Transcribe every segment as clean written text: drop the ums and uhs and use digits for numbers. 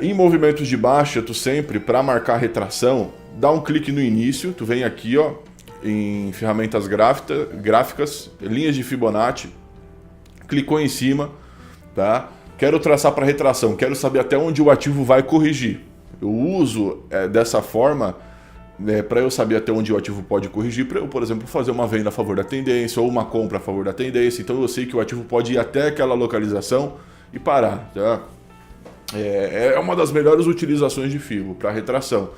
Em movimentos de baixa, tu sempre, para marcar retração, dá um clique no início, tu vem aqui, ó, em ferramentas gráficas, linhas de Fibonacci, clicou em cima, tá? Quero traçar para retração, quero saber até onde o ativo vai corrigir. Eu uso dessa forma para eu saber até onde o ativo pode corrigir, para eu, por exemplo, fazer uma venda a favor da tendência ou uma compra a favor da tendência. Então eu sei que o ativo pode ir até aquela localização e parar, tá? É uma das melhores utilizações de Fibo para retração.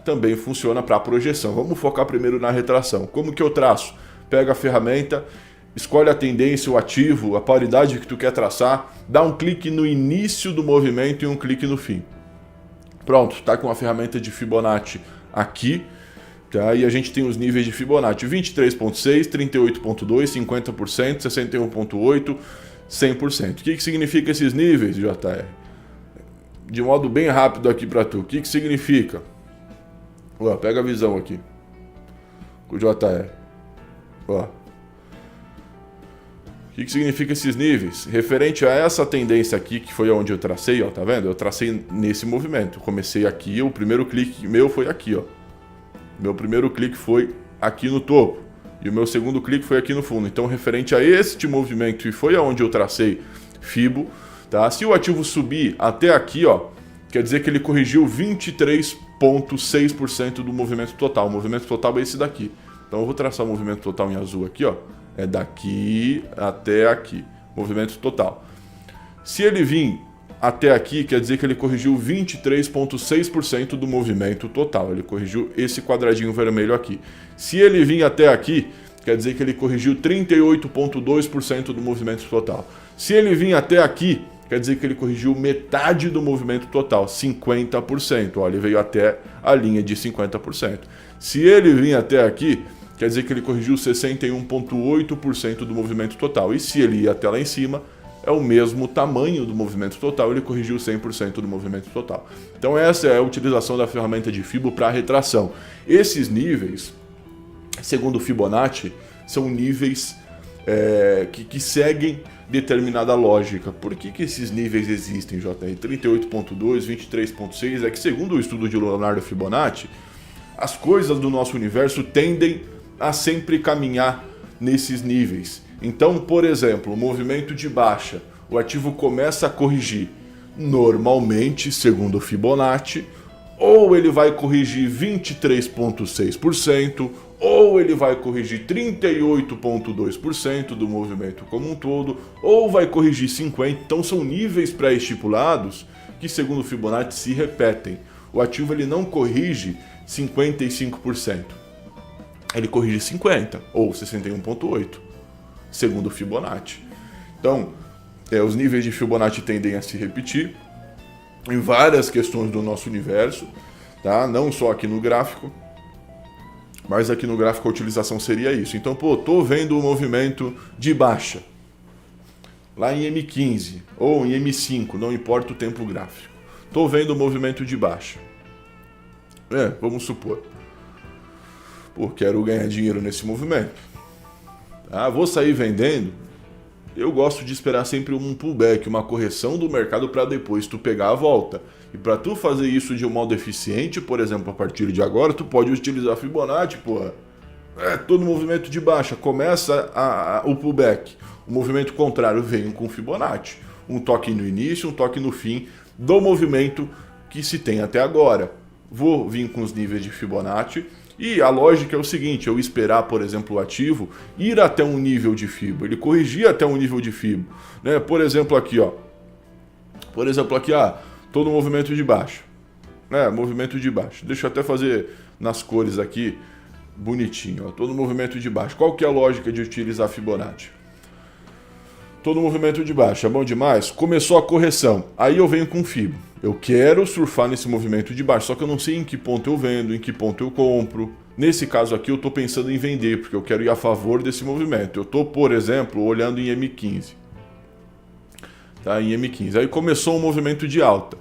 Também funciona para projeção. Vamos focar primeiro na retração. Como que eu traço? Pega a ferramenta, escolhe a tendência, o ativo, a paridade que tu quer traçar, dá um clique no início do movimento e um clique no fim. Pronto, está com a ferramenta de Fibonacci aqui, tá? E a gente tem os níveis de Fibonacci: 23,6, 38,2, 50%, 61,8, 100%. O que significa esses níveis, JR? De modo bem rápido aqui para tu. O que significa? Ó, pega a visão aqui. Com o JR. Ó. O que significa esses níveis? Referente a essa tendência aqui, que foi onde eu tracei, ó, tá vendo? Eu tracei nesse movimento. Comecei aqui, o primeiro clique meu foi aqui, ó. Meu primeiro clique foi aqui no topo. E o meu segundo clique foi aqui no fundo. Então, referente a este movimento, e foi aonde eu tracei Fibo, tá? Se o ativo subir até aqui, ó, quer dizer que ele corrigiu 23,6% do movimento total. O movimento total é esse daqui. Então eu vou traçar o movimento total em azul aqui, ó. É daqui até aqui. Movimento total. Se ele vir até aqui, quer dizer que ele corrigiu 23,6% do movimento total. Ele corrigiu esse quadradinho vermelho aqui. Se ele vir até aqui, quer dizer que ele corrigiu 38,2% do movimento total. Se ele vir até aqui, quer dizer que ele corrigiu metade do movimento total, 50%. Ó, ele veio até a linha de 50%. Se ele vir até aqui, quer dizer que ele corrigiu 61,8% do movimento total. E se ele ir até lá em cima, é o mesmo tamanho do movimento total, ele corrigiu 100% do movimento total. Então essa é a utilização da ferramenta de Fibo para retração. Esses níveis, segundo o Fibonacci, são níveis que seguem determinada lógica. Por que esses níveis existem, JR? 38,2, 23,6, é que segundo o estudo de Leonardo Fibonacci, as coisas do nosso universo tendem a sempre caminhar nesses níveis. Então, por exemplo, o movimento de baixa, o ativo começa a corrigir. Normalmente, segundo o Fibonacci, ou ele vai corrigir 23,6%, ou ele vai corrigir 38,2% do movimento como um todo, ou vai corrigir 50%. Então são níveis pré-estipulados que, segundo o Fibonacci, se repetem. O ativo ele não corrige 55%. Ele corrige 50% ou 61,8%, segundo o Fibonacci. Então, os níveis de Fibonacci tendem a se repetir em várias questões do nosso universo, tá? Não só aqui no gráfico, mas aqui no gráfico a utilização seria isso. Então, tô vendo o movimento de baixa, lá em M15 ou em M5, não importa o tempo gráfico. Tô vendo o movimento de baixa. Vamos supor. Quero ganhar dinheiro nesse movimento. Vou sair vendendo. Eu gosto de esperar sempre um pullback, uma correção do mercado para depois tu pegar a volta. E para tu fazer isso de um modo eficiente, por exemplo, a partir de agora, tu pode utilizar Fibonacci, porra. Todo movimento de baixa começa o pullback. O movimento contrário vem com Fibonacci. Um toque no início, um toque no fim do movimento que se tem até agora. Vou vir com os níveis de Fibonacci. E a lógica é o seguinte: eu esperar, por exemplo, o ativo ir até um nível de Fibo, ele corrigir até um nível de Fibo, né? Por exemplo aqui, ó. Por exemplo aqui, todo movimento de baixo, né? Movimento de baixo. Deixa eu até fazer nas cores aqui, bonitinho, ó. Todo movimento de baixo. Qual que é a lógica de utilizar Fibonacci? Todo movimento de baixo, é bom demais? Começou a correção, aí eu venho com Fibo. Eu quero surfar nesse movimento de baixo, só que eu não sei em que ponto eu vendo, em que ponto eu compro. Nesse caso aqui eu estou pensando em vender, porque eu quero ir a favor desse movimento. Eu estou, por exemplo, olhando em M15. Tá? Em M15. Aí começou um movimento de alta,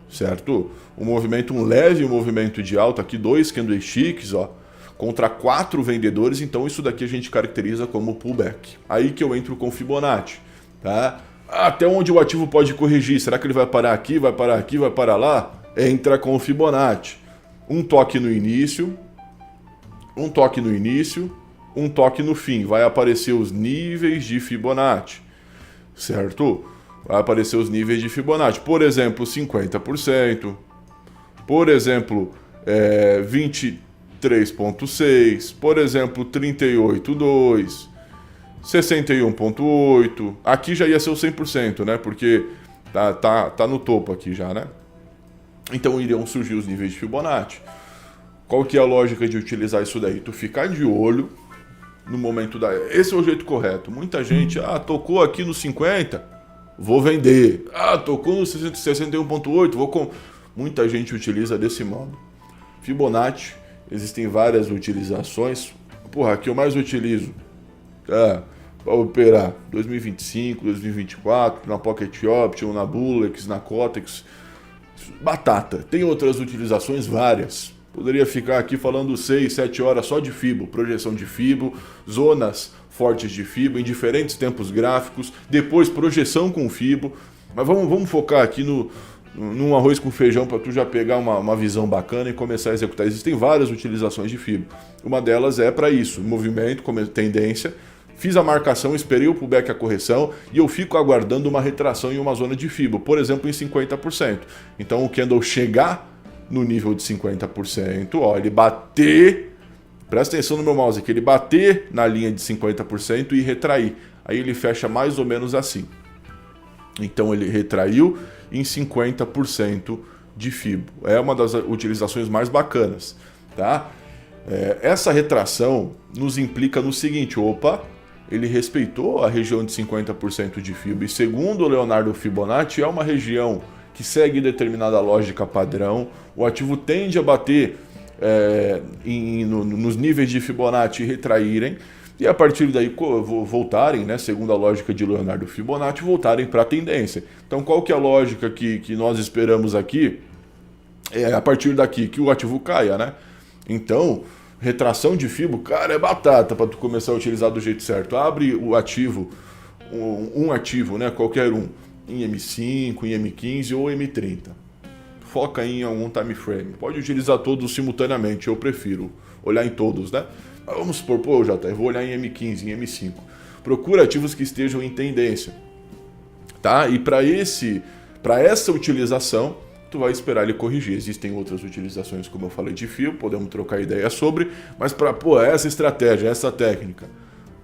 certo? Um leve movimento de alta, aqui 2 candlesticks, ó, contra 4 vendedores, então isso daqui a gente caracteriza como pullback. Aí que eu entro com Fibonacci, tá? Até onde o ativo pode corrigir? Será que ele vai parar aqui, vai parar aqui, vai parar lá? Entra com o Fibonacci. Um toque no início, um toque no início, um toque no fim. Vai aparecer os níveis de Fibonacci, certo? Vai aparecer os níveis de Fibonacci. Por exemplo, 50%. Por exemplo, 23,6. Por exemplo, 38,2. 61,8. Aqui já ia ser o 100%, né? Porque tá no topo aqui já, né? Então iriam surgir os níveis de Fibonacci. Qual que é a lógica de utilizar isso daí? Tu ficar de olho no momento da... Esse é o jeito correto. Muita gente, tocou aqui no 50, vou vender. Tocou no 61,8, vou com... Muita gente utiliza desse modo. Fibonacci, existem várias utilizações. Porra, a que eu mais utilizo para operar 2025, 2024, na Pocket Option, na Bullets, na Cotex. Batata. Tem outras utilizações, várias. Poderia ficar aqui falando 6, 7 horas só de Fibo, projeção de Fibo, zonas fortes de Fibo em diferentes tempos gráficos, depois projeção com Fibo. Mas vamos focar aqui num arroz com feijão para tu já pegar uma visão bacana e começar a executar. Existem várias utilizações de Fibo. Uma delas é para isso, movimento, como tendência. Fiz a marcação, esperei o pullback, a correção, e eu fico aguardando uma retração em uma zona de Fibo, por exemplo, em 50%. Então o candle chegar no nível de 50%, ele bater, presta atenção no meu mouse aqui, ele bater na linha de 50% e retrair. Aí ele fecha mais ou menos assim. Então ele retraiu em 50% de Fibo. É uma das utilizações mais bacanas, tá? Essa retração nos implica no seguinte, ele respeitou a região de 50% de Fibo, e segundo o Leonardo Fibonacci, é uma região que segue determinada lógica padrão. O ativo tende a bater nos níveis de Fibonacci e retraírem, e a partir daí voltarem, né, segundo a lógica de Leonardo Fibonacci, voltarem para a tendência. Então qual que é a lógica que nós esperamos aqui? A partir daqui, que o ativo caia, né? Então, retração de Fibo, cara, é batata para tu começar a utilizar do jeito certo. Abre o ativo, um ativo, né, qualquer um, em M5, em M15 ou M30. Foca em algum time frame. Pode utilizar todos simultaneamente, eu prefiro olhar em todos, né? Mas vamos supor, eu vou olhar em M15, em M5. Procura ativos que estejam em tendência, tá? E para essa utilização, tu vai esperar ele corrigir. Existem outras utilizações, como eu falei, de fio, podemos trocar ideia sobre, mas para essa estratégia, essa técnica,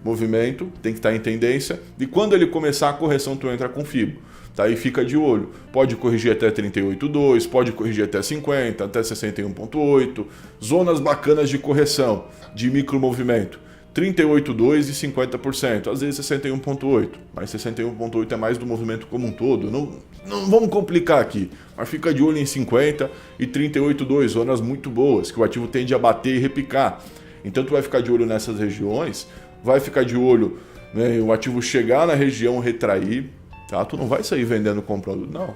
movimento tem que estar em tendência, e quando ele começar a correção, tu entra com Fibo, tá? E fica de olho. Pode corrigir até 38,2, pode corrigir até 50, até 61,8, zonas bacanas de correção, de micromovimento, 38,2 e 50%, às vezes 61,8, mas 61,8 é mais do movimento como um todo. Não vamos complicar aqui, mas fica de olho em 50 e 38,2, zonas muito boas, que o ativo tende a bater e repicar. Então tu vai ficar de olho nessas regiões, vai ficar de olho, né, o ativo chegar na região, retrair, tá? Tu não vai sair vendendo, comprando, não.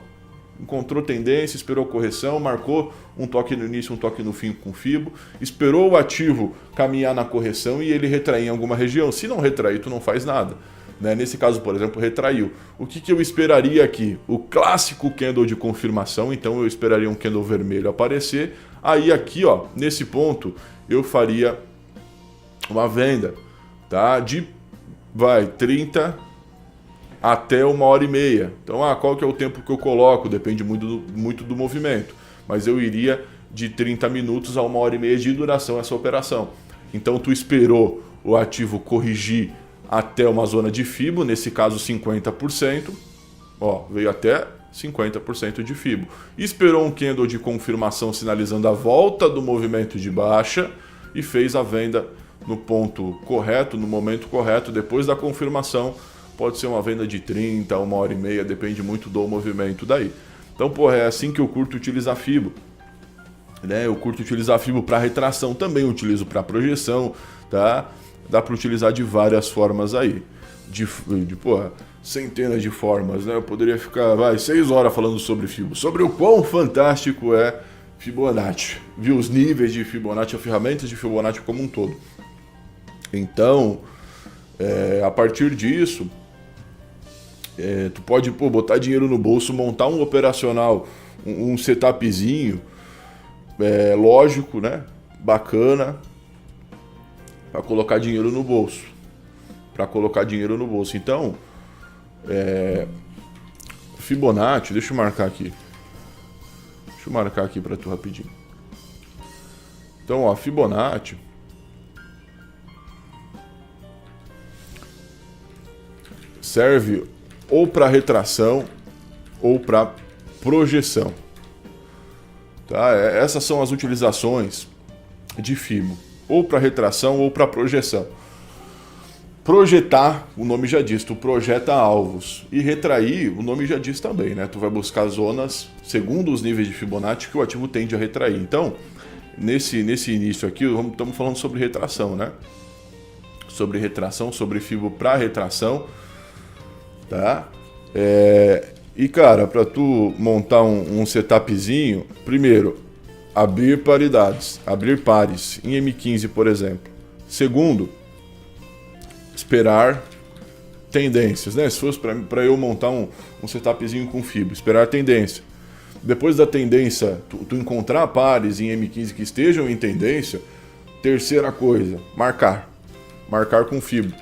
Encontrou tendência, esperou correção, marcou um toque no início, um toque no fim com Fibo, esperou o ativo caminhar na correção e ele retrair em alguma região. Se não retrair, tu não faz nada, né? Nesse caso, por exemplo, retraiu. O que eu esperaria aqui? O clássico candle de confirmação, então eu esperaria um candle vermelho aparecer. Aí aqui, nesse ponto, eu faria uma venda, tá? De 30 até 1h30. Então, qual que é o tempo que eu coloco? Depende muito do movimento. Mas eu iria de 30 minutos a 1h30 de duração essa operação. Então, tu esperou o ativo corrigir até uma zona de Fibo, nesse caso 50%. Veio até 50% de Fibo. Esperou um candle de confirmação sinalizando a volta do movimento de baixa e fez a venda no ponto correto, no momento correto, depois da confirmação. Pode ser uma venda de 30 a 1h30, depende muito do movimento daí. Então, é assim que eu curto utilizar Fibo, né? Eu curto utilizar Fibo para retração, também utilizo para projeção, tá? Dá para utilizar de várias formas aí. Centenas de formas, né? Eu poderia ficar 6 horas falando sobre Fibo, sobre o quão fantástico é Fibonacci. Viu os níveis de Fibonacci, as ferramentas de Fibonacci como um todo. Então, a partir disso, Tu pode botar dinheiro no bolso, montar um operacional, um setupzinho, lógico, né? Bacana, para colocar dinheiro no bolso. Então, Fibonacci, deixa eu marcar aqui para tu rapidinho. Então, ó, Fibonacci serve ou para retração ou para projeção. Tá? Essas são as utilizações de Fibo, ou para retração ou para projeção. Projetar, o nome já diz, tu projeta alvos. E retrair, o nome já diz também, né? Tu vai buscar zonas, segundo os níveis de Fibonacci, que o ativo tende a retrair. Então, nesse início aqui, estamos falando sobre retração, né? Sobre retração, sobre Fibo para retração, tá? E, cara, para tu montar um setupzinho, primeiro, abrir paridades, abrir pares, em M15, por exemplo. Segundo, esperar tendências, né? Se fosse para eu montar um setupzinho com Fibo, esperar tendência. Depois da tendência, tu encontrar pares em M15 que estejam em tendência. Terceira coisa, marcar com Fibo.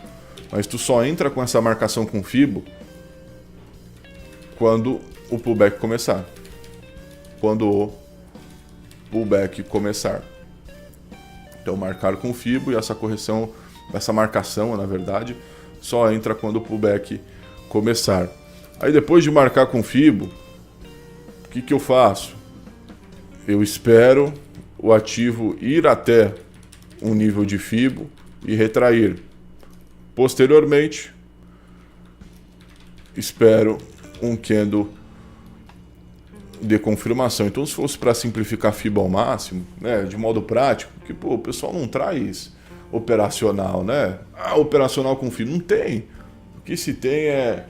Mas tu só entra com essa marcação com Fibo quando o pullback começar. Então, marcar com Fibo, e essa correção, essa marcação, na verdade, só entra quando o pullback começar. Aí, depois de marcar com Fibo, o que eu faço? Eu espero o ativo ir até um nível de Fibo e retrair. Posteriormente, espero um candle de confirmação. Então, se fosse para simplificar Fibo ao máximo, né, de modo prático, porque o pessoal não traz operacional, né? Operacional com Fibo não tem. O que se tem é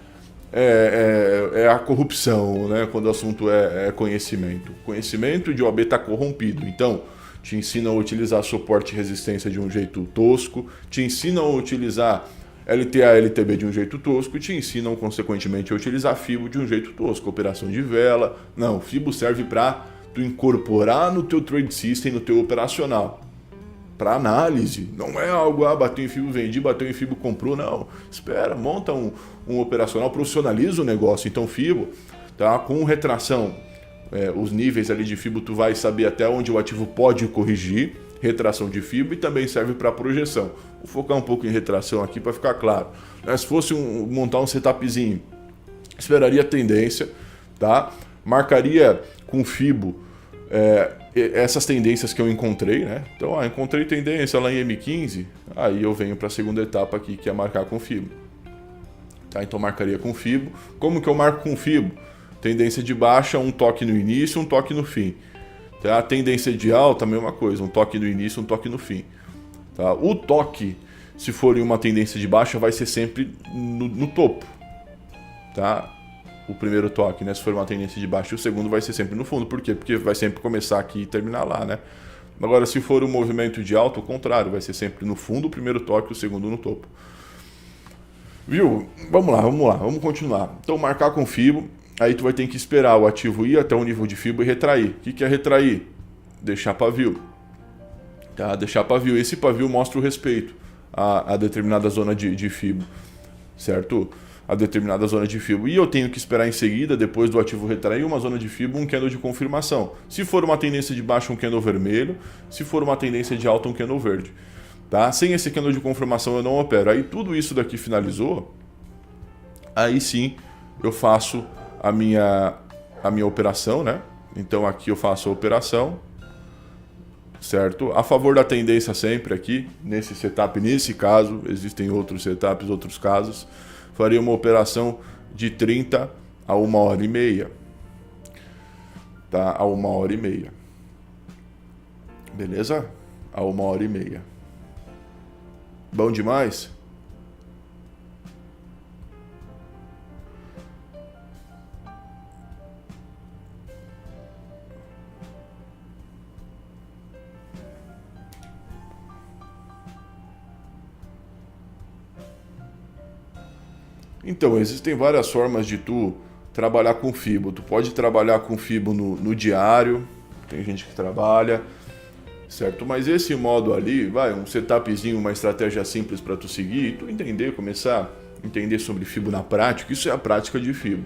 a corrupção, né? Quando o assunto é conhecimento. Conhecimento de OAB está corrompido. Então, te ensinam a utilizar suporte e resistência de um jeito tosco, te ensinam a utilizar LTA, LTB de um jeito tosco e te ensinam, consequentemente, a utilizar Fibo de um jeito tosco. Operação de vela. Não, Fibo serve para tu incorporar no teu trade system, no teu operacional. Para análise. Não é algo, bateu em Fibo, vendi, bateu em Fibo, comprou. Não. Espera, monta um operacional, profissionaliza o negócio. Então, Fibo, tá? Com retração, os níveis ali de Fibo, tu vai saber até onde o ativo pode corrigir. Retração de Fibo, e também serve para projeção. Vou focar um pouco em retração aqui para ficar claro. Se fosse montar um setupzinho, esperaria a tendência, tá? Marcaria com Fibo essas tendências que eu encontrei, né? Então, encontrei tendência lá em M15, aí eu venho para a segunda etapa aqui, que é marcar com Fibo. Tá? Então, marcaria com Fibo. Como que eu marco com Fibo? Tendência de baixa, um toque no início, um toque no fim. Tá? A tendência de alta, a mesma coisa, um toque no início, um toque no fim. Tá? O toque, se for em uma tendência de baixa, vai ser sempre no topo. Tá? O primeiro toque, né? Se for uma tendência de baixa, o segundo vai ser sempre no fundo. Por quê? Porque vai sempre começar aqui e terminar lá, né? Agora, se for um movimento de alta, o contrário, vai ser sempre no fundo o primeiro toque, o segundo no topo. Viu? Vamos lá, vamos continuar. Então, marcar com Fibo. Aí tu vai ter que esperar o ativo ir até o nível de Fibo e retrair. O que é retrair? Deixar pavio. Tá? Deixar pavio. Esse pavio mostra o respeito a determinada zona de Fibo. Certo? A determinada zona de Fibo. E eu tenho que esperar em seguida, depois do ativo retrair, uma zona de Fibo, um candle de confirmação. Se for uma tendência de baixo, um candle vermelho. Se for uma tendência de alta, um candle verde. Tá? Sem esse candle de confirmação eu não opero. Aí tudo isso daqui finalizou. Aí sim eu faço a minha operação, né? Então aqui eu faço a operação, certo? A favor da tendência sempre aqui, nesse setup, nesse caso, existem outros setups, outros casos, faria uma operação de 30 a 1h30, tá? A 1h30, beleza? A 1h30. Bom demais? Então, existem várias formas de tu trabalhar com FIBO. Tu pode trabalhar com FIBO no diário, tem gente que trabalha, certo? Mas esse modo ali, um setupzinho, uma estratégia simples para tu seguir, e tu entender, começar a entender sobre FIBO na prática, isso é a prática de FIBO.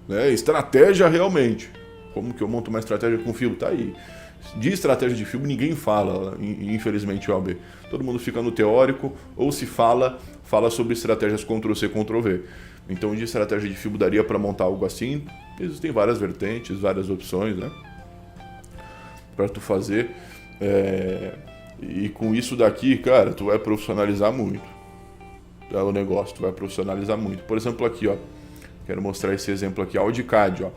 Né? Estratégia realmente. Como que eu monto uma estratégia com FIBO? Tá aí. De estratégia de FIBO ninguém fala, infelizmente, OAB. Todo mundo fica no teórico, ou se fala sobre estratégias Ctrl-C, Ctrl-V. Então, de estratégia de FIBO daria para montar algo assim. Existem várias vertentes, várias opções, né? Para tu fazer. E com isso daqui, cara, tu vai profissionalizar muito. É o negócio, tu vai profissionalizar muito. Por exemplo, aqui, ó. Quero mostrar esse exemplo aqui, AudiCAD, ó.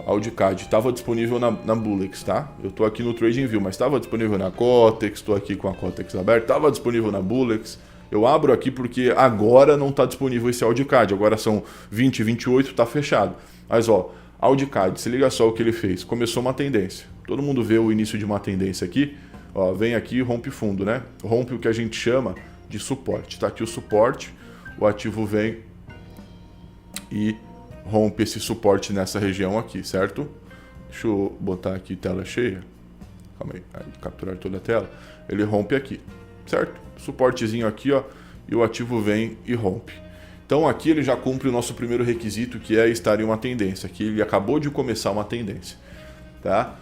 AudiCAD estava disponível na Bulex, tá? Eu estou aqui no TradingView, mas estava disponível na Cotex, estou aqui com a Cotex aberta, estava disponível na Bulex. Eu abro aqui porque agora não está disponível esse AudiCAD, agora são 20h28, está fechado. Mas AudiCAD, se liga só o que ele fez, começou uma tendência. Todo mundo vê o início de uma tendência aqui, vem aqui e rompe fundo, né? Rompe o que a gente chama de suporte. Está aqui o suporte, o ativo vem e rompe esse suporte nessa região aqui, certo? Deixa eu botar aqui tela cheia. Calma aí, capturar toda a tela. Ele rompe aqui, certo? Suportezinho aqui, ó, e o ativo vem e rompe. Então aqui ele já cumpre o nosso primeiro requisito, que é estar em uma tendência. Aqui ele acabou de começar uma tendência, tá?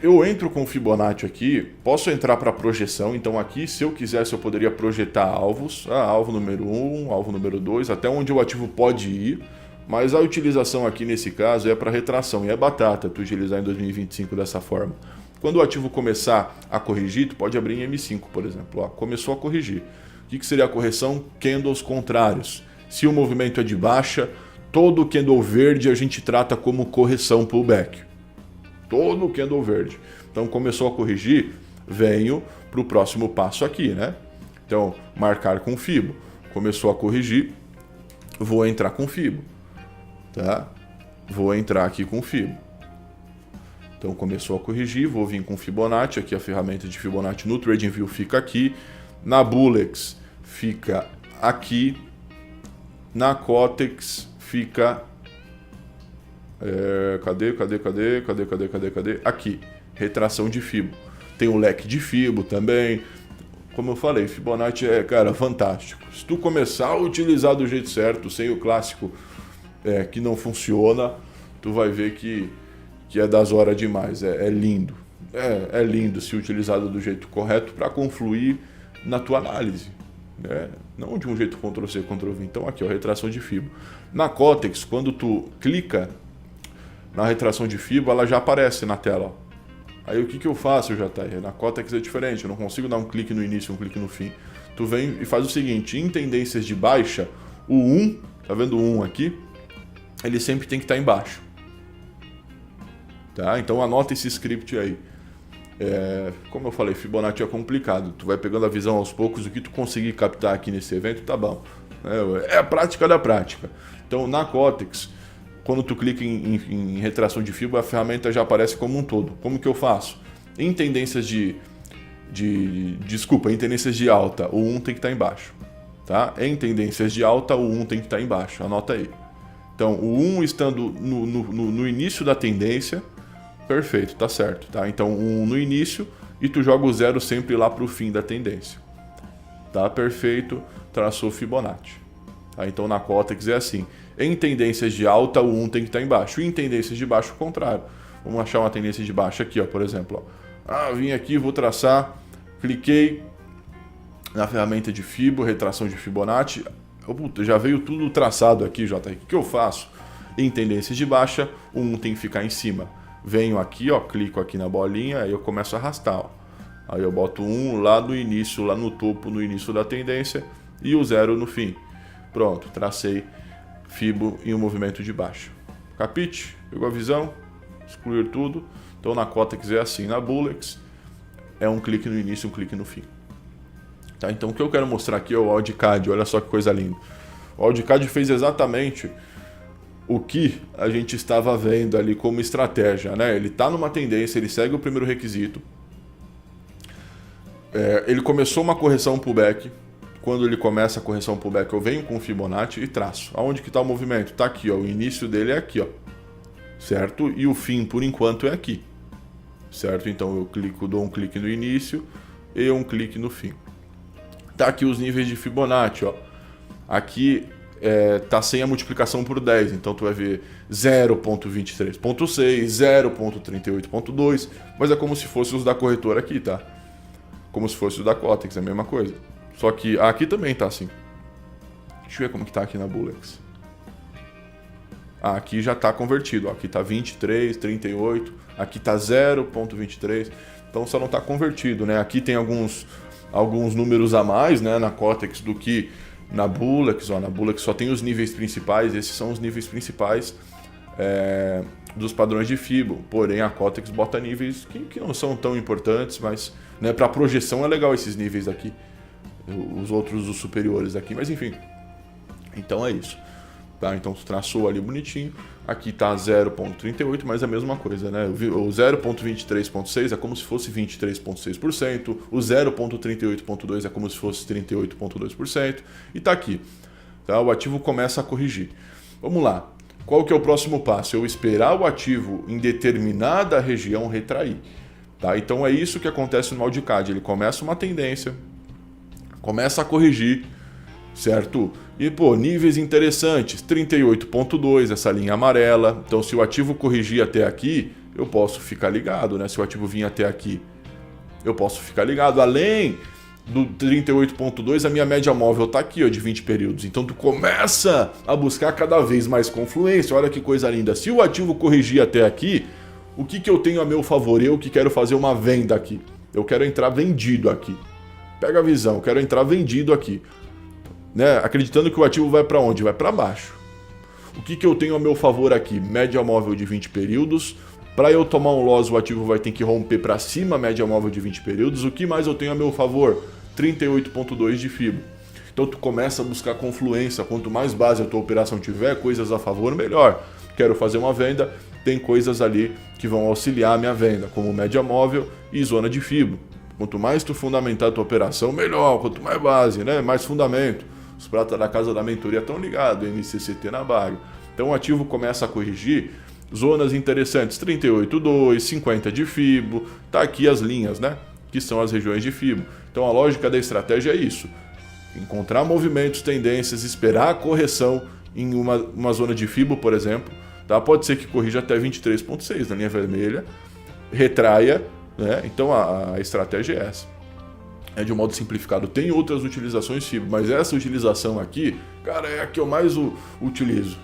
Eu entro com o Fibonacci aqui, posso entrar para projeção, então aqui, se eu quisesse, eu poderia projetar alvos, alvo número 1, alvo número 2, até onde o ativo pode ir, mas a utilização aqui nesse caso é para retração, e é batata tu utilizar em 2025 dessa forma. Quando o ativo começar a corrigir, tu pode abrir em M5, por exemplo, começou a corrigir. O que seria a correção? Candles contrários. Se o movimento é de baixa, todo candle verde a gente trata como correção pullback. Todo o candle verde. Então começou a corrigir, venho para o próximo passo aqui, né? Então, marcar com FIBO. Começou a corrigir, vou entrar com FIBO, tá? Vou entrar aqui com FIBO. Então começou a corrigir, vou vir com Fibonacci, aqui a ferramenta de Fibonacci no TradingView fica aqui, na Bulex fica aqui, na Cotex fica cadê? Aqui, retração de FIBO. Tem o leque de FIBO também. Como eu falei, Fibonacci é, cara, fantástico. Se tu começar a utilizar do jeito certo, sem o clássico que não funciona, tu vai ver que é das horas demais. É lindo. É lindo se utilizado do jeito correto para confluir na tua análise. Não de um jeito Ctrl-C, Ctrl-V. Então aqui, retração de FIBO. Na Cotex, quando tu clica na retração de FIBO, ela já aparece na tela. Aí o que eu faço, JR? Na Cotex é diferente, eu não consigo dar um clique no início e um clique no fim. Tu vem e faz o seguinte, em tendências de baixa, o 1, tá vendo o 1 aqui? Ele sempre tem que estar embaixo. Tá? Então anota esse script aí. Como eu falei, Fibonacci é complicado. Tu vai pegando a visão aos poucos, o que tu conseguir captar aqui nesse evento, tá bom. É a prática da prática. Então na Cotex, quando tu clica em retração de FIBO, a ferramenta já aparece como um todo. Como que eu faço? Em tendências em tendências de alta, o 1 tem que estar embaixo. Tá? Em tendências de alta, o 1 tem que estar embaixo. Anota aí. Então, o 1 estando no início da tendência, perfeito, tá certo. Tá? Então, o 1 no início e tu joga o 0 sempre lá para o fim da tendência. Tá? Perfeito, traçou Fibonacci. Tá? Então, na Cotex é assim. Em tendências de alta, o 1 tem que estar embaixo. E em tendências de baixo, o contrário. Vamos achar uma tendência de baixa aqui, por exemplo. Vim aqui, vou traçar, cliquei na ferramenta de FIBO, retração de Fibonacci. Já veio tudo traçado aqui, JR. O que eu faço? Em tendências de baixa, o 1 tem que ficar em cima. Venho aqui, clico aqui na bolinha, aí eu começo a arrastar. Aí eu boto 1 lá no início, lá no topo, no início da tendência, e o 0 no fim. Pronto, tracei FIBO em um movimento de baixa. Capite? Pegou a visão? Excluir tudo. Então na Cotex é assim. Na Bulex é um clique no início e um clique no fim. Tá? Então o que eu quero mostrar aqui é o AudiCAD. Olha só que coisa linda. O AudiCAD fez exatamente o que a gente estava vendo ali como estratégia. Né? Ele está numa tendência, ele segue o primeiro requisito. Ele começou uma correção pullback. quando ele começa a correção pullback, eu venho com o Fibonacci e traço. Aonde que está o movimento? Está aqui, ó, o início dele é aqui, ó, certo? E o fim, por enquanto, é aqui, certo? Então eu clico, dou um clique no início e um clique no fim. Tá aqui os níveis de Fibonacci, ó. Aqui tá sem a multiplicação por 10, então tu vai ver 0.23.6, 0.38.2, mas é como se fosse os da corretora aqui, tá? Como se fosse os da Cotex, é a mesma coisa. Só que aqui também tá assim. Deixa eu ver como que tá aqui na Bullex. Aqui já tá convertido, ó. Aqui tá 23, 38, aqui tá 0.23, então só não tá convertido, né? Aqui tem alguns números a mais, né, na Cotex do que na Bullex, ó. Na Bullex só tem os níveis principais, esses são os níveis principais dos padrões de Fibo, porém a Cotex bota níveis que não são tão importantes, mas, né, para projeção é legal esses níveis aqui, os outros, os superiores aqui, mas enfim, então é isso. Tá, então tu traçou ali bonitinho, aqui tá 0.38, mas é a mesma coisa, né? O 0.23.6 é como se fosse 23.6%, o 0.38.2 é como se fosse 38.2%, e tá aqui. Tá? O ativo começa a corrigir. Vamos lá. Qual que é o próximo passo? Eu esperar o ativo em determinada região retrair. Tá? Então é isso que acontece no Wildcard. Ele começa uma tendência, começa a corrigir, certo? E, pô, níveis interessantes, 38.2, essa linha amarela. Então, se o ativo corrigir até aqui, eu posso ficar ligado, né? Se o ativo vir até aqui, eu posso ficar ligado. Além do 38.2, a minha média móvel tá aqui, ó, de 20 períodos. Então, tu começa a buscar cada vez mais confluência. Olha que coisa linda. Se o ativo corrigir até aqui, o que eu tenho a meu favor? Eu que quero fazer uma venda aqui. Eu quero entrar vendido aqui. Pega a visão, eu quero entrar vendido aqui. Né? Acreditando que o ativo vai para onde? Vai para baixo. O que eu tenho a meu favor aqui? Média móvel de 20 períodos. Para eu tomar um loss, o ativo vai ter que romper para cima a média móvel de 20 períodos. O que mais eu tenho a meu favor? 38.2 de Fibo. Então tu começa a buscar confluência. Quanto mais base a tua operação tiver, coisas a favor, melhor. Quero fazer uma venda, tem coisas ali que vão auxiliar a minha venda, como média móvel e zona de Fibo. Quanto mais tu fundamentar a tua operação, melhor. Quanto mais base, né? Mais fundamento. Os pratas da casa da mentoria estão ligados, NCCT na Bagre. Então o ativo começa a corrigir, zonas interessantes, 38.2, 50 de Fibo, tá aqui as linhas, né? Que são as regiões de Fibo. Então a lógica da estratégia é isso, encontrar movimentos, tendências, esperar a correção em uma zona de Fibo, por exemplo, tá? Pode ser que corrija até 23.6 na linha vermelha, retraia, né? Então a estratégia é essa. De um modo simplificado, tem outras utilizações Fibo, mas essa utilização aqui, cara, é a que eu mais utilizo.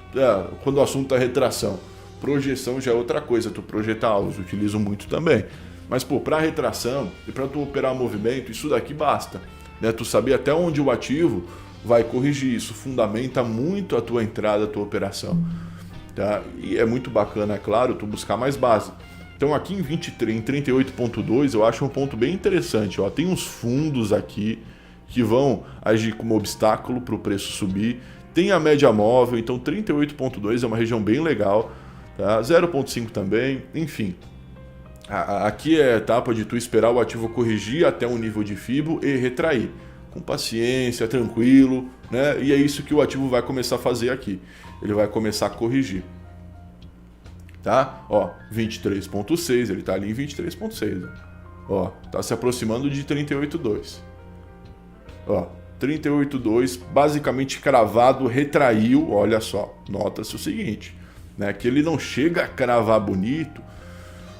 Quando o assunto é retração. Projeção já é outra coisa, tu projeta alvos, utilizo muito também. Mas, pô, para retração e para tu operar movimento, isso daqui basta. Né? Tu saber até onde o ativo vai corrigir, isso fundamenta muito a tua entrada, a tua operação. Tá? E é muito bacana, é claro, tu buscar mais base. Então aqui em 38.2 eu acho um ponto bem interessante. Ó. Tem uns fundos aqui que vão agir como obstáculo para o preço subir. Tem a média móvel, então 38.2 é uma região bem legal. Tá? 0.5 também, enfim. Aqui é a etapa de tu esperar o ativo corrigir até um nível de Fibo e retrair. Com paciência, tranquilo, né? E é isso que o ativo vai começar a fazer aqui. Ele vai começar a corrigir. Tá? Ó, 23.6, ele tá ali em 23.6. Ó, tá se aproximando de 38.2. Ó, 38.2, basicamente cravado, retraiu, olha só, nota-se o seguinte, né, que ele não chega a cravar bonito,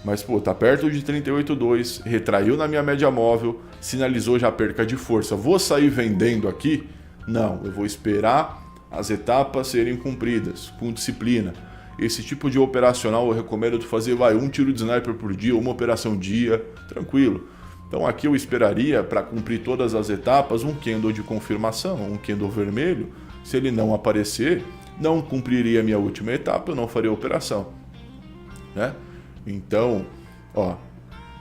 mas, pô, tá perto de 38.2, retraiu na minha média móvel, sinalizou já perca de força. Vou sair vendendo aqui? Não, eu vou esperar as etapas serem cumpridas, com disciplina. Esse tipo de operacional eu recomendo tu fazer, um tiro de sniper por dia, uma operação dia, tranquilo. Então aqui eu esperaria, para cumprir todas as etapas, um candle de confirmação, um candle vermelho. Se ele não aparecer, não cumpriria a minha última etapa, eu não faria a operação. Né? Então, ó,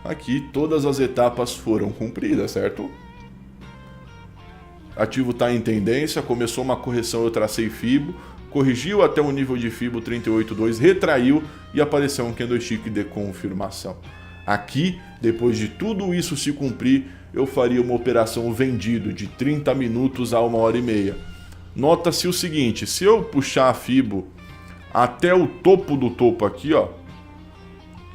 aqui todas as etapas foram cumpridas, certo? Ativo está em tendência, começou uma correção, eu tracei Fibo, corrigiu até o nível de Fibo 38.2, retraiu e apareceu um candlestick de confirmação. Aqui, depois de tudo isso se cumprir, eu faria uma operação vendido de 30 minutos a 1h30. Nota-se o seguinte, se eu puxar a Fibo até o topo do topo aqui, ó,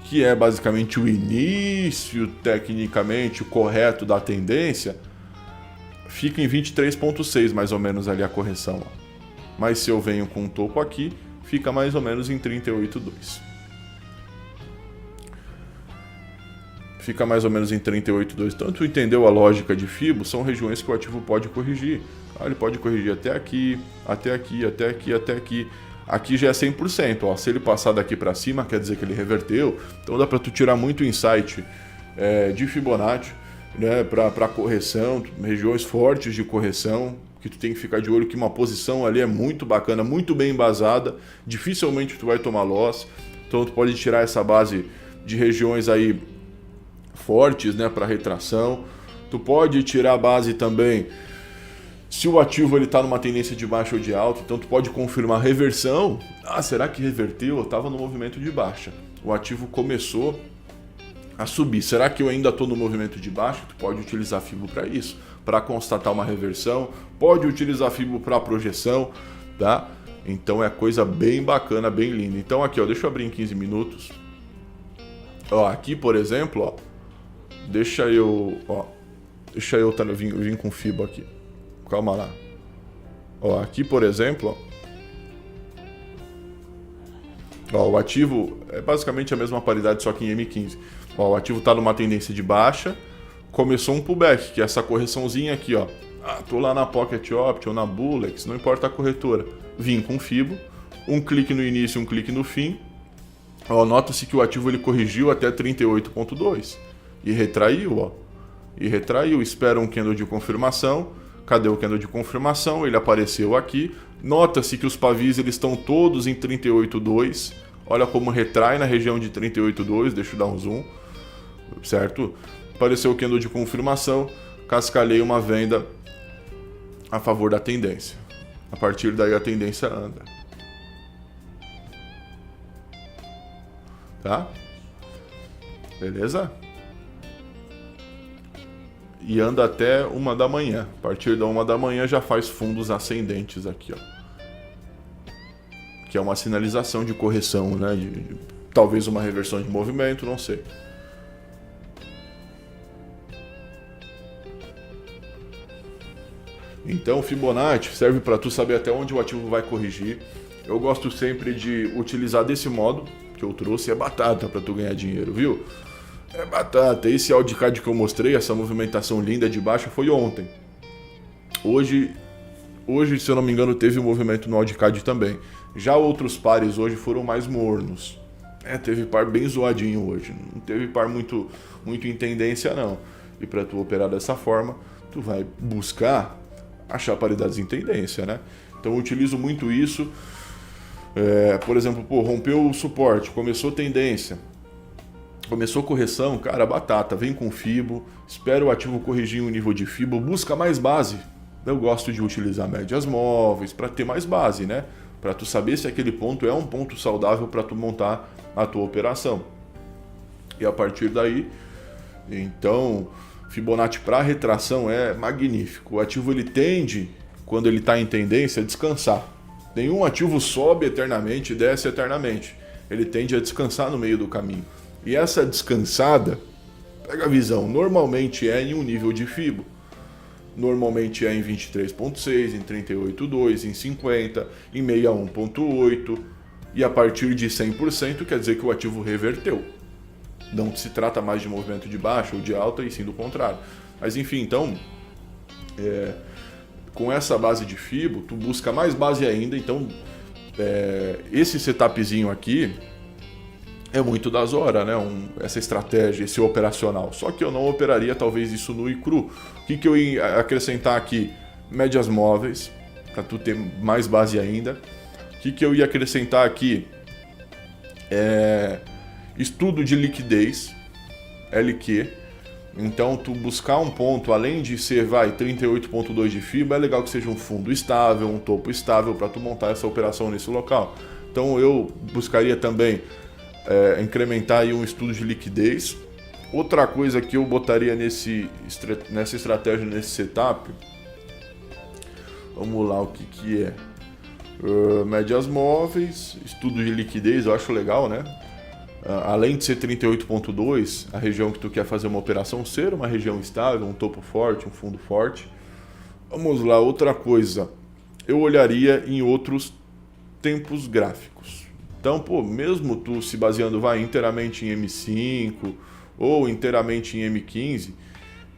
que é basicamente o início, tecnicamente, o correto da tendência, fica em 23,6 mais ou menos ali a correção. Ó. Mas se eu venho com um topo aqui, fica mais ou menos em 38,2. Fica mais ou menos em 38,2. Então, tu entendeu a lógica de Fibo? São regiões que o ativo pode corrigir. Ele pode corrigir até aqui, até aqui, até aqui, até aqui. Aqui já é 100%. Ó. Se ele passar daqui para cima, quer dizer que ele reverteu. Então dá para tu tirar muito insight de Fibonacci, né, para correção, regiões fortes de correção, que tu tem que ficar de olho que uma posição ali é muito bacana, muito bem embasada. Dificilmente tu vai tomar loss. Então tu pode tirar essa base de regiões aí fortes, né, para retração. Tu pode tirar a base também se o ativo ele está numa tendência de baixa ou de alta, então tu pode confirmar reversão. Será que reverteu? Eu estava no movimento de baixa. O ativo começou a subir. Será que eu ainda estou no movimento de baixa? Tu pode utilizar Fibo para isso, para constatar uma reversão. Pode utilizar Fibo para projeção, tá? Então é coisa bem bacana, bem linda. Então aqui, ó, deixa eu abrir em 15 minutos. Ó, aqui, por exemplo, ó, deixa eu vir com Fibo aqui. Calma lá. Ó, aqui, por exemplo, ó, o ativo é basicamente a mesma paridade, só que em M15. Ó, o ativo está numa tendência de baixa, começou um pullback, que é essa correçãozinha aqui, ó. Tô lá na Pocket Option, na Bullets, não importa a corretora. Vim com Fibo, um clique no início, um clique no fim. Ó, nota-se que o ativo ele corrigiu até 38,2 e retraiu, ó. E retraiu, espera um candle de confirmação. Cadê o candle de confirmação? Ele apareceu aqui. Nota-se que os pavis eles estão todos em 38,2. Olha como retrai na região de 38,2. Deixa eu dar um zoom. Certo? Apareceu o candle de confirmação. Cascalhei uma venda a favor da tendência. A partir daí a tendência anda. Tá? Beleza? E anda até 1 da manhã. A partir da 1 da manhã já faz fundos ascendentes aqui, ó. Que é uma sinalização de correção, né? Talvez uma reversão de movimento, não sei. Então o Fibonacci serve para tu saber até onde o ativo vai corrigir. Eu gosto sempre de utilizar desse modo que eu trouxe, é batata para tu ganhar dinheiro, viu? É batata. Esse Audicad que eu mostrei, essa movimentação linda de baixa, foi ontem. Hoje, se eu não me engano, teve um movimento no Audicad também. Já outros pares hoje foram mais mornos. Teve par bem zoadinho hoje. Não teve par muito em tendência, não. E para tu operar dessa forma, tu vai buscar achar paridades em tendência, né? Então eu utilizo muito isso. Por exemplo, rompeu o suporte, começou tendência. Começou correção, cara, batata, vem com Fibo, espera o ativo corrigir um nível de Fibo, busca mais base. Eu gosto de utilizar médias móveis para ter mais base, né? Para tu saber se aquele ponto é um ponto saudável para tu montar a tua operação. E a partir daí, então, Fibonacci para retração é magnífico. O ativo ele tende, quando ele está em tendência, a descansar. Nenhum ativo sobe eternamente e desce eternamente. Ele tende a descansar no meio do caminho. E essa descansada, pega a visão, normalmente é em um nível de Fibo. Normalmente é em 23,6, em 38,2, em 50, em 61,8. E a partir de 100% quer dizer que o ativo reverteu. Não se trata mais de movimento de baixa ou de alta, e sim do contrário. Mas enfim, então, com essa base de Fibo, tu busca mais base ainda. Então, esse setupzinho aqui é muito das horas, né? Essa estratégia, esse operacional. Só que eu não operaria talvez isso nu e cru. O que eu ia acrescentar aqui? Médias móveis, para tu ter mais base ainda. O que eu ia acrescentar aqui? Estudo de liquidez, LQ. Então, tu buscar um ponto, além de ser 38,2 de FIBA, é legal que seja um fundo estável, um topo estável, para tu montar essa operação nesse local. Então, eu buscaria também incrementar aí um estudo de liquidez, Outra coisa que eu botaria nessa estratégia, nesse setup, vamos lá, o que é? Médias móveis, estudo de liquidez, eu acho legal, né? Além de ser 38.2, a região que tu quer fazer uma operação ser uma região estável, um topo forte, um fundo forte. Vamos lá, outra coisa, eu olharia em outros tempos gráficos. Então, pô, mesmo tu se baseando inteiramente em M5 ou inteiramente em M15,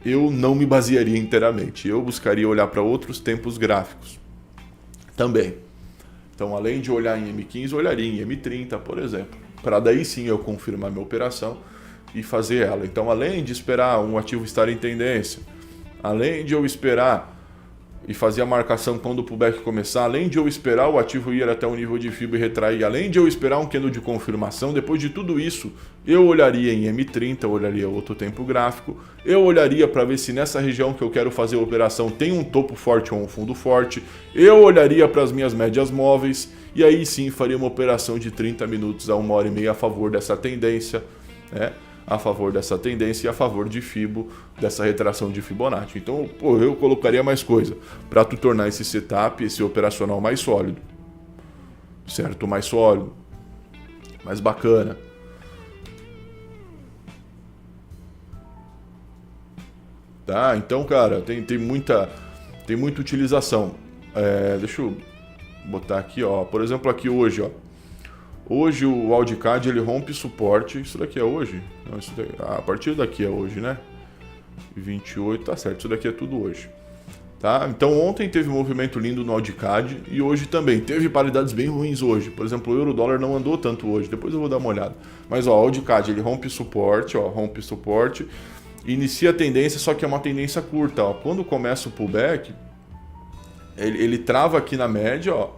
eu não me basearia inteiramente. Eu buscaria olhar para outros tempos gráficos também. Então, além de olhar em M15, eu olharia em M30, por exemplo, para daí sim eu confirmar minha operação e fazer ela. Então, além de esperar um ativo estar em tendência, além de eu esperar e fazer a marcação quando o pullback começar, além de eu esperar o ativo ir até o nível de FIBO e retrair, além de eu esperar um candle de confirmação, depois de tudo isso, eu olharia em M30, eu olharia outro tempo gráfico, eu olharia para ver se nessa região que eu quero fazer a operação tem um topo forte ou um fundo forte, eu olharia para as minhas médias móveis e aí sim faria uma operação de 30 minutos a 1h30 a favor dessa tendência, né? A favor dessa tendência e a favor de FIBO, dessa retração de Fibonacci. Então, pô, eu colocaria mais coisa para tu tornar esse setup, esse operacional mais sólido, certo? Mais sólido, mais bacana. Tá? Então, cara, tem muita utilização. Deixa eu botar aqui, ó. Por exemplo, aqui hoje, ó. Hoje o Audicad ele rompe suporte. Isso daqui é hoje? Não, isso daqui, a partir daqui é hoje, né? 28, tá certo. Isso daqui é tudo hoje. Tá? Então ontem teve um movimento lindo no Audicad e hoje também. Teve paridades bem ruins hoje. Por exemplo, o euro-dólar não andou tanto hoje. Depois eu vou dar uma olhada. Mas ó, o Audicad ele rompe suporte, ó, rompe suporte. Inicia a tendência, só que é uma tendência curta. Ó. Quando começa o pullback, ele trava aqui na média, ó.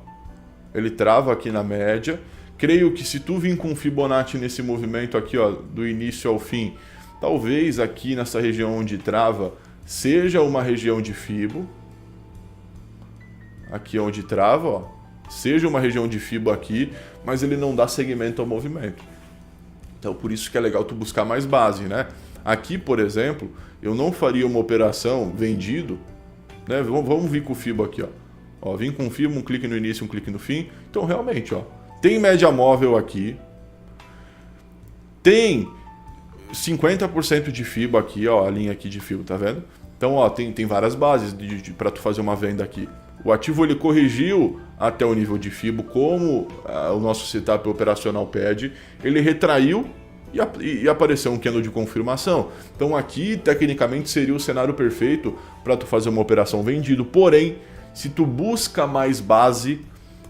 Ele trava aqui na média. Creio que se tu vir com Fibonacci nesse movimento aqui, ó, do início ao fim, talvez aqui nessa região onde trava seja uma região de Fibo. Aqui onde trava, ó, seja uma região de Fibo aqui, mas ele não dá segmento ao movimento. Então por isso que é legal tu buscar mais base, né? Aqui, por exemplo, eu não faria uma operação vendido, né? Vamos vir com o Fibo aqui, ó. Ó, vim com o Fibo, um clique no início, um clique no fim. Então realmente, ó, tem média móvel aqui, tem 50% de FIBO aqui, ó, a linha aqui de FIBO, tá vendo? Então, ó, tem várias bases para tu fazer uma venda aqui. O ativo ele corrigiu até o nível de FIBO, como o nosso setup operacional pede, ele retraiu e apareceu um candle de confirmação. Então aqui, tecnicamente, seria o cenário perfeito para tu fazer uma operação vendido, porém, se tu busca mais base,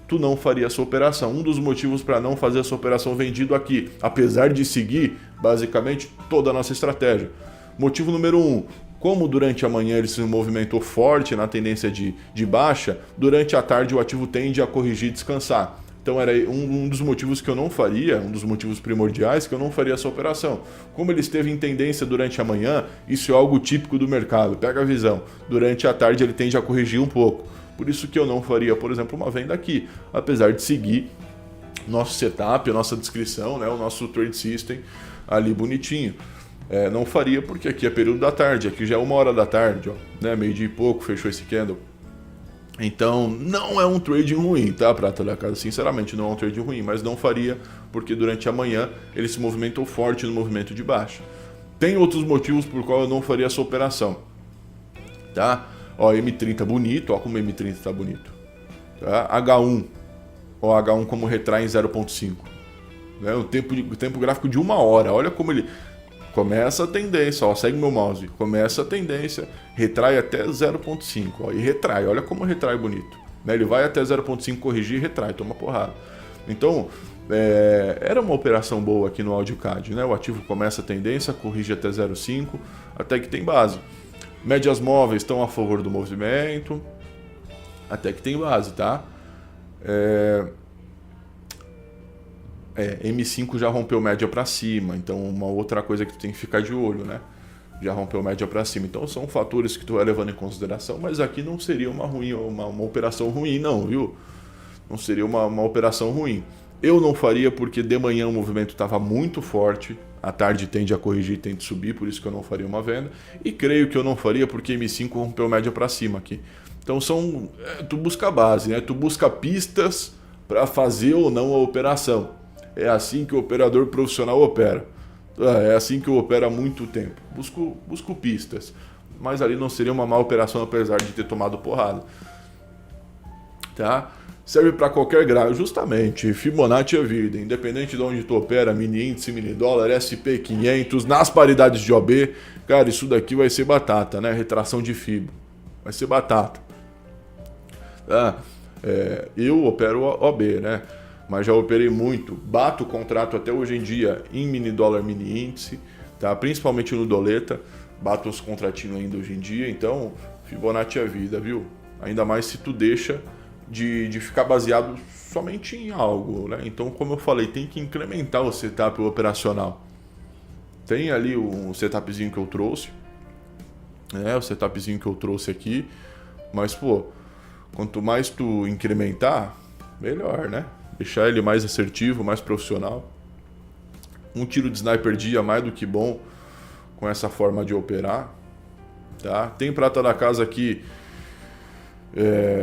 tu não faria essa operação. Um dos motivos para não fazer essa operação vendido aqui, apesar de seguir basicamente toda a nossa estratégia. Motivo número 1, como durante a manhã ele se movimentou forte na tendência de baixa, durante a tarde o ativo tende a corrigir e descansar. Então era um dos motivos que eu não faria, um dos motivos primordiais que eu não faria essa operação. Como ele esteve em tendência durante a manhã, isso é algo típico do mercado, pega a visão. Durante a tarde ele tende a corrigir um pouco. Por isso que eu não faria, por exemplo, uma venda aqui, apesar de seguir nosso setup, a nossa descrição, né, o nosso trade system ali bonitinho. Não faria porque aqui é período da tarde, aqui já é 1h da tarde, ó, né, meio-dia e pouco, fechou esse candle. Então não é um trade ruim, tá, prata da casa? Sinceramente não é um trade ruim, mas não faria porque durante a manhã ele se movimentou forte no movimento de baixa. Tem outros motivos por qual eu não faria essa operação, tá? Ó, M30 bonito, ó como M30 tá bonito. Tá? H1, ó, H1 como retrai em 0.5. Né? O tempo gráfico de 1 hora, olha como ele começa a tendência, ó, segue meu mouse, começa a tendência, retrai até 0.5, ó, e retrai, olha como retrai bonito. Né? Ele vai até 0.5 corrigir e retrai, toma porrada. Então, era uma operação boa aqui no Audicad, né? O ativo começa a tendência, corrige até 0.5, até que tem base. Médias móveis estão a favor do movimento, até que tem base, tá? M5 já rompeu média para cima, então uma outra coisa que tu tem que ficar de olho, né? Já rompeu média para cima, então são fatores que tu vai levando em consideração, mas aqui não seria uma operação ruim, não, viu? Não seria uma operação ruim. Eu não faria porque de manhã o movimento estava muito forte, à tarde tende a corrigir, tende a subir, por isso que eu não faria uma venda. E creio que eu não faria porque M5 rompeu média para cima aqui. Então tu busca a base, né? Tu busca pistas para fazer ou não a operação. É assim que o operador profissional opera. É assim que eu opero há muito tempo. Busco pistas. Mas ali não seria uma má operação apesar de ter tomado porrada. Tá? Serve para qualquer grau, justamente. Fibonacci é vida. Independente de onde tu opera, mini índice, mini dólar, SP500, nas paridades de OB. Cara, isso daqui vai ser batata, né? Retração de Fibo. Vai ser batata. Tá? Eu opero OB, né? Mas já operei muito, bato o contrato até hoje em dia em mini dólar, mini índice, tá? Principalmente no doleta, bato os contratinhos ainda hoje em dia, então Fibonacci é vida, viu? Ainda mais se tu deixa de ficar baseado somente em algo, né? Então, como eu falei, tem que incrementar o setup operacional. Tem ali um setupzinho que eu trouxe, o setupzinho que eu trouxe aqui, mas, pô, quanto mais tu incrementar, melhor, né? Deixar ele mais assertivo, mais profissional. Um tiro de sniper dia mais do que bom com essa forma de operar. Tá? Tem prata da casa aqui.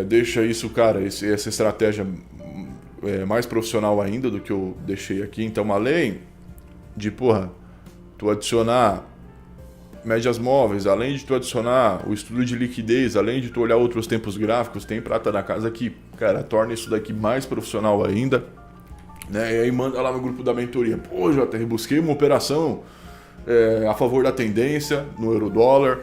Deixa isso, cara, essa estratégia mais profissional ainda do que eu deixei aqui. Então, além de, tu adicionar médias móveis, além de tu adicionar o estudo de liquidez, além de tu olhar outros tempos gráficos, tem prata da casa que, cara, torna isso daqui mais profissional ainda, né? E aí manda lá no grupo da mentoria, pô, JR, busquei uma operação a favor da tendência no euro-dólar,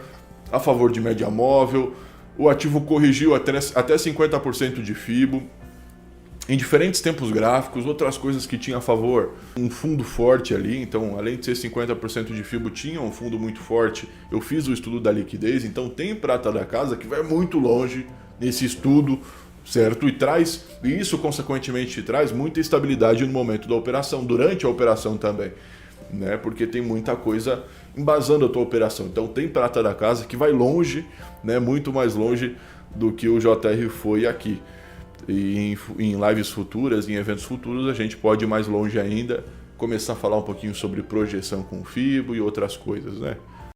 a favor de média móvel, o ativo corrigiu até 50% de FIBO, em diferentes tempos gráficos, outras coisas que tinha a favor, um fundo forte ali, então além de ser 50% de FIBO, tinha um fundo muito forte, eu fiz o estudo da liquidez, então tem prata da casa que vai muito longe nesse estudo, certo? E isso consequentemente traz muita estabilidade no momento da operação, durante a operação também, né? Porque tem muita coisa embasando a tua operação, então tem prata da casa que vai longe, né? Muito mais longe do que o JR foi aqui. E em lives futuras, em eventos futuros, a gente pode ir mais longe ainda, começar a falar um pouquinho sobre projeção com FIBO e outras coisas, né?